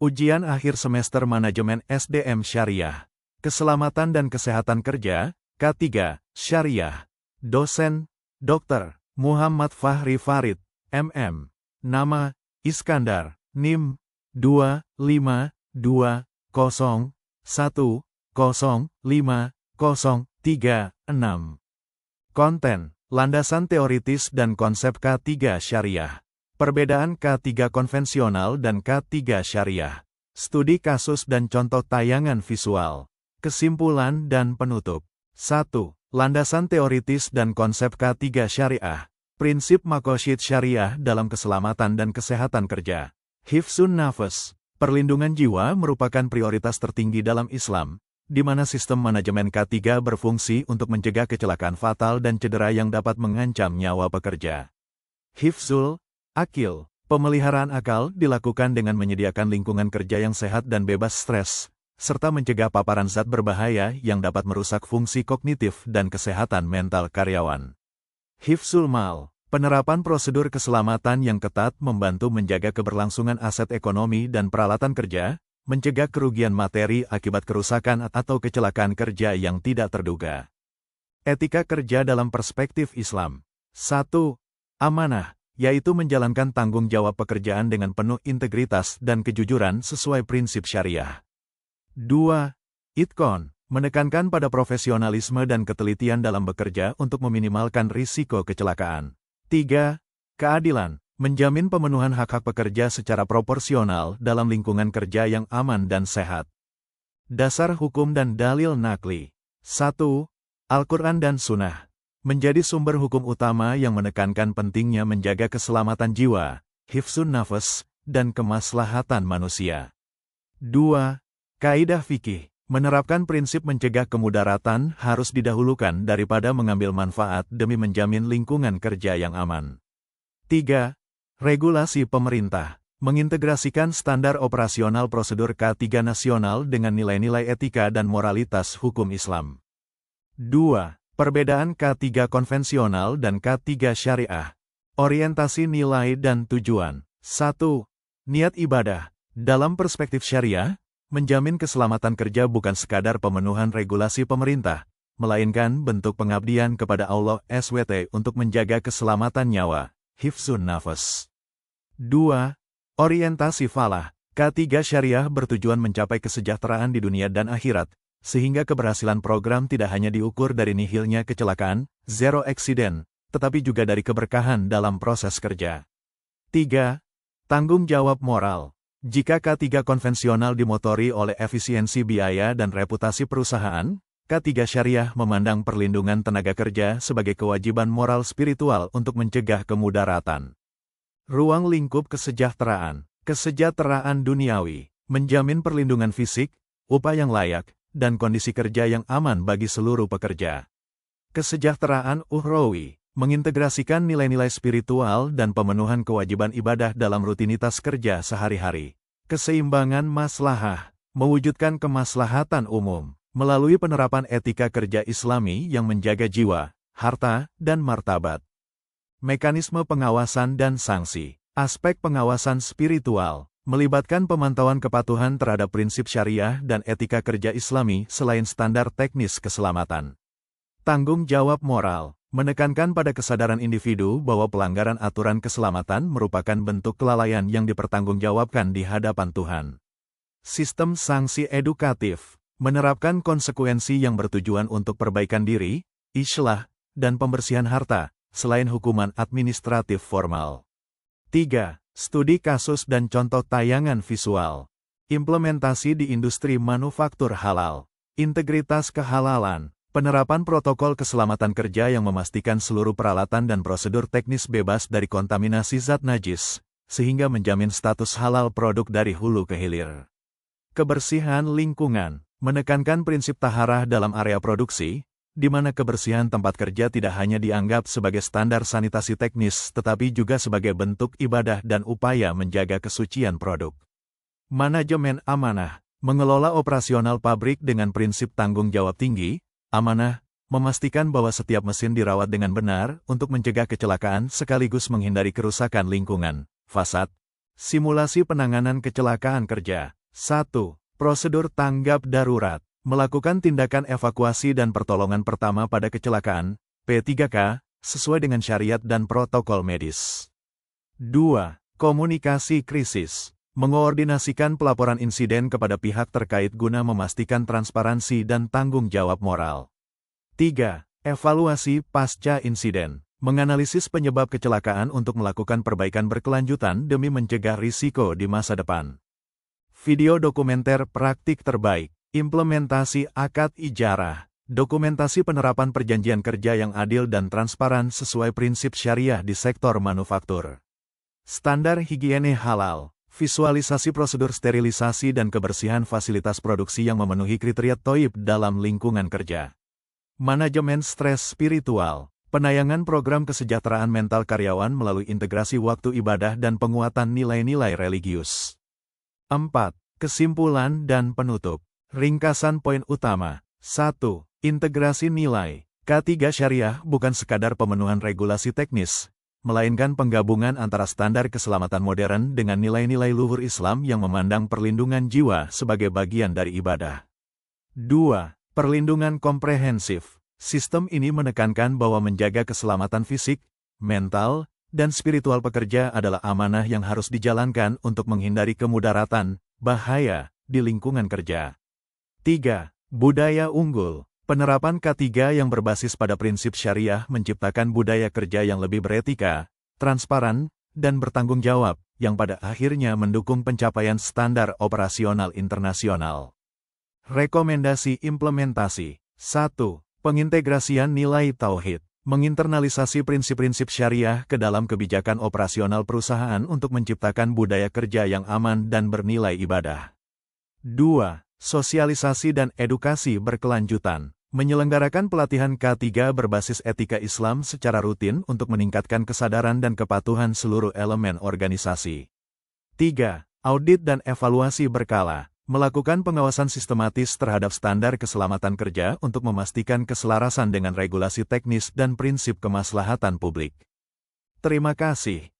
Ujian akhir semester Manajemen SDM Syariah. Keselamatan dan Kesehatan Kerja, K3, Syariah. Dosen, Dr. Muhammad Fahri Farid, MM. Nama, Iskandar, NIM, 25201050036. Konten, landasan teoritis dan konsep K3 Syariah. Perbedaan K3 konvensional dan K3 Syariah. Studi kasus dan contoh tayangan visual. Kesimpulan dan penutup. 1. Landasan teoritis dan konsep K3 Syariah. Prinsip Maqasid Syariah dalam keselamatan dan kesehatan kerja. Hifzun Nafas. Perlindungan jiwa merupakan prioritas tertinggi dalam Islam, di mana sistem manajemen K3 berfungsi untuk mencegah kecelakaan fatal dan cedera yang dapat mengancam nyawa pekerja. Hifzul Akil. Pemeliharaan akal dilakukan dengan menyediakan lingkungan kerja yang sehat dan bebas stres, serta mencegah paparan zat berbahaya yang dapat merusak fungsi kognitif dan kesehatan mental karyawan. Hifzul Mal. Penerapan prosedur keselamatan yang ketat membantu menjaga keberlangsungan aset ekonomi dan peralatan kerja, mencegah kerugian materi akibat kerusakan atau kecelakaan kerja yang tidak terduga. Etika kerja dalam perspektif Islam. 1. Amanah, yaitu menjalankan tanggung jawab pekerjaan dengan penuh integritas dan kejujuran sesuai prinsip syariah. 2. Itqon, menekankan pada profesionalisme dan ketelitian dalam bekerja untuk meminimalkan risiko kecelakaan. 3. Keadilan, menjamin pemenuhan hak-hak pekerja secara proporsional dalam lingkungan kerja yang aman dan sehat. Dasar hukum dan dalil nakli. 1. Al-Quran dan Sunnah. Menjadi sumber hukum utama yang menekankan pentingnya menjaga keselamatan jiwa, hifzun nafas, dan kemaslahatan manusia. 2. Kaidah fikih. Menerapkan prinsip mencegah kemudaratan harus didahulukan daripada mengambil manfaat demi menjamin lingkungan kerja yang aman. 3. Regulasi pemerintah. Mengintegrasikan standar operasional prosedur K3 nasional dengan nilai-nilai etika dan moralitas hukum Islam. 2. Perbedaan K3 konvensional dan K3 syariah. Orientasi nilai dan tujuan. 1. Niat ibadah. Dalam perspektif syariah, menjamin keselamatan kerja bukan sekadar pemenuhan regulasi pemerintah, melainkan bentuk pengabdian kepada Allah SWT untuk menjaga keselamatan nyawa, hifzun nafas. 2. Orientasi falah. K3 syariah bertujuan mencapai kesejahteraan di dunia dan akhirat, sehingga keberhasilan program tidak hanya diukur dari nihilnya kecelakaan, zero accident, tetapi juga dari keberkahan dalam proses kerja. 3. Tanggung jawab moral. Jika K3 konvensional dimotori oleh efisiensi biaya dan reputasi perusahaan, K3 syariah memandang perlindungan tenaga kerja sebagai kewajiban moral spiritual untuk mencegah kemudaratan. Ruang lingkup kesejahteraan. Kesejahteraan duniawi. Menjamin perlindungan fisik, upah yang layak, dan kondisi kerja yang aman bagi seluruh pekerja. Kesejahteraan ukhrawi. Mengintegrasikan nilai-nilai spiritual dan pemenuhan kewajiban ibadah dalam rutinitas kerja sehari-hari. Keseimbangan maslahah. Mewujudkan kemaslahatan umum, melalui penerapan etika kerja Islami yang menjaga jiwa, harta, dan martabat. Mekanisme pengawasan dan sanksi. Aspek pengawasan spiritual. Melibatkan pemantauan kepatuhan terhadap prinsip syariah dan etika kerja Islami selain standar teknis keselamatan. Tanggung jawab moral. Menekankan pada kesadaran individu bahwa pelanggaran aturan keselamatan merupakan bentuk kelalaian yang dipertanggungjawabkan di hadapan Tuhan. Sistem sanksi edukatif. Menerapkan konsekuensi yang bertujuan untuk perbaikan diri, islah, dan pembersihan harta, selain hukuman administratif formal. 3. Studi kasus dan contoh tayangan visual. Implementasi di industri manufaktur halal. Integritas kehalalan. Penerapan protokol keselamatan kerja yang memastikan seluruh peralatan dan prosedur teknis bebas dari kontaminasi zat najis, sehingga menjamin status halal produk dari hulu ke hilir. Kebersihan lingkungan. Menekankan prinsip taharah dalam area produksi, di mana kebersihan tempat kerja tidak hanya dianggap sebagai standar sanitasi teknis tetapi juga sebagai bentuk ibadah dan upaya menjaga kesucian produk. Manajemen amanah. Mengelola operasional pabrik dengan prinsip tanggung jawab tinggi, amanah, memastikan bahwa setiap mesin dirawat dengan benar untuk mencegah kecelakaan sekaligus menghindari kerusakan lingkungan, fasad, Simulasi penanganan kecelakaan kerja. 1. Prosedur tanggap darurat. Melakukan tindakan evakuasi dan pertolongan pertama pada kecelakaan, P3K, sesuai dengan syariat dan protokol medis. 2. Komunikasi krisis. Mengoordinasikan pelaporan insiden kepada pihak terkait guna memastikan transparansi dan tanggung jawab moral. 3. Evaluasi pasca insiden. Menganalisis penyebab kecelakaan untuk melakukan perbaikan berkelanjutan demi mencegah risiko di masa depan. Video dokumenter praktik terbaik. Implementasi akad ijarah. Dokumentasi penerapan perjanjian kerja yang adil dan transparan sesuai prinsip syariah di sektor manufaktur. Standar higiene halal. Visualisasi prosedur sterilisasi dan kebersihan fasilitas produksi yang memenuhi kriteria THOIP dalam lingkungan kerja. Manajemen stres spiritual. Penayangan program kesejahteraan mental karyawan melalui integrasi waktu ibadah dan penguatan nilai-nilai religius. 4. Kesimpulan dan penutup. Ringkasan poin utama. 1. Integrasi nilai. K3 Syariah bukan sekadar pemenuhan regulasi teknis, melainkan penggabungan antara standar keselamatan modern dengan nilai-nilai luhur Islam yang memandang perlindungan jiwa sebagai bagian dari ibadah. 2. Perlindungan komprehensif. Sistem ini menekankan bahwa menjaga keselamatan fisik, mental, dan spiritual pekerja adalah amanah yang harus dijalankan untuk menghindari kemudaratan, bahaya, di lingkungan kerja. 3. Budaya unggul. Penerapan K3 yang berbasis pada prinsip syariah menciptakan budaya kerja yang lebih beretika, transparan, dan bertanggung jawab, yang pada akhirnya mendukung pencapaian standar operasional internasional. Rekomendasi implementasi. 1. Pengintegrasian nilai tauhid. Menginternalisasi prinsip-prinsip syariah ke dalam kebijakan operasional perusahaan untuk menciptakan budaya kerja yang aman dan bernilai ibadah. 2. Sosialisasi dan edukasi berkelanjutan. Menyelenggarakan pelatihan K3 berbasis etika Islam secara rutin untuk meningkatkan kesadaran dan kepatuhan seluruh elemen organisasi. 3. Audit dan evaluasi berkala. Melakukan pengawasan sistematis terhadap standar keselamatan kerja untuk memastikan keselarasan dengan regulasi teknis dan prinsip kemaslahatan publik. Terima kasih.